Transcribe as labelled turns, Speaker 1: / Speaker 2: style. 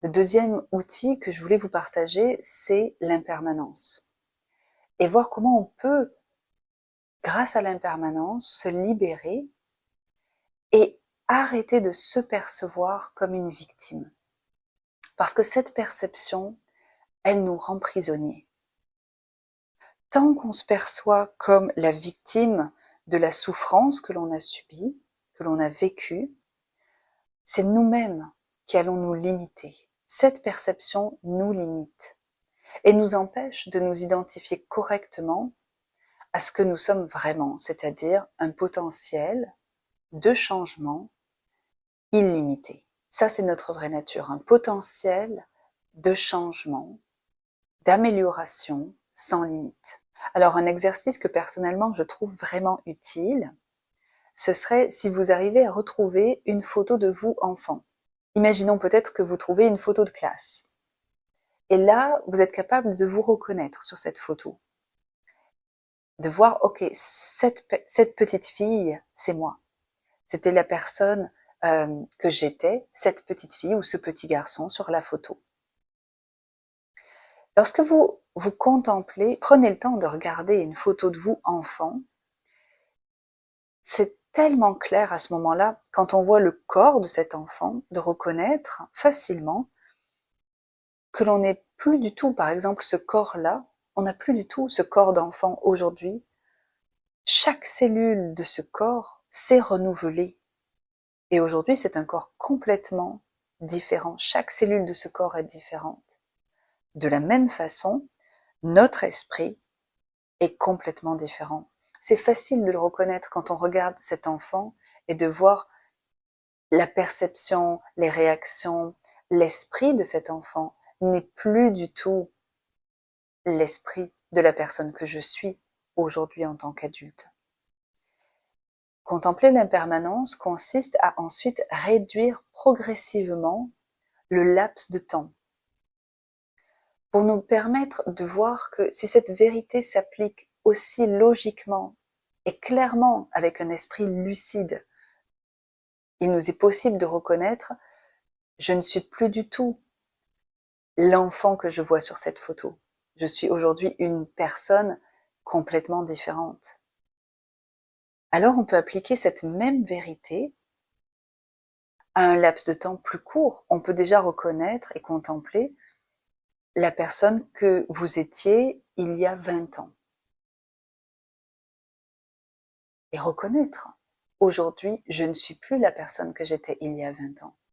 Speaker 1: Le deuxième outil que je voulais vous partager, c'est l'impermanence. Et voir comment on peut, grâce à l'impermanence, se libérer et arrêter de se percevoir comme une victime. Parce que cette perception, elle nous rend prisonniers. Tant qu'on se perçoit comme la victime de la souffrance que l'on a subie, que l'on a vécue, c'est nous-mêmes qui allons nous limiter. Cette perception nous limite et nous empêche de nous identifier correctement à ce que nous sommes vraiment, c'est-à-dire un potentiel de changement illimité. Ça, c'est notre vraie nature, un potentiel de changement, d'amélioration sans limite. Alors, un exercice que personnellement je trouve vraiment utile, ce serait si vous arrivez à retrouver une photo de vous enfant. Imaginons peut-être que vous trouvez une photo de classe. Et là, vous êtes capable de vous reconnaître sur cette photo. De voir, ok, cette petite fille, c'est moi. C'était la personne que j'étais, cette petite fille ou ce petit garçon sur la photo. Lorsque vous contemplez, prenez le temps de regarder une photo de vous enfant, c'est tellement clair à ce moment-là, quand on voit le corps de cet enfant, de reconnaître facilement que l'on n'est plus du tout, par exemple, ce corps-là, on n'a plus du tout ce corps d'enfant aujourd'hui. Chaque cellule de ce corps s'est renouvelée. Et aujourd'hui, c'est un corps complètement différent. Chaque cellule de ce corps est différente. De la même façon, notre esprit est complètement différent. C'est facile de le reconnaître quand on regarde cet enfant et de voir la perception, les réactions, l'esprit de cet enfant n'est plus du tout l'esprit de la personne que je suis aujourd'hui en tant qu'adulte. Contempler l'impermanence consiste à ensuite réduire progressivement le laps de temps pour nous permettre de voir que si cette vérité s'applique aussi logiquement et clairement avec un esprit lucide, il nous est possible de reconnaître je ne suis plus du tout l'enfant que je vois sur cette photo. Je suis aujourd'hui une personne complètement différente. Alors on peut appliquer cette même vérité à un laps de temps plus court. On peut déjà reconnaître et contempler la personne que vous étiez il y a 20 ans. Et reconnaître, aujourd'hui, je ne suis plus la personne que j'étais il y a 20 ans.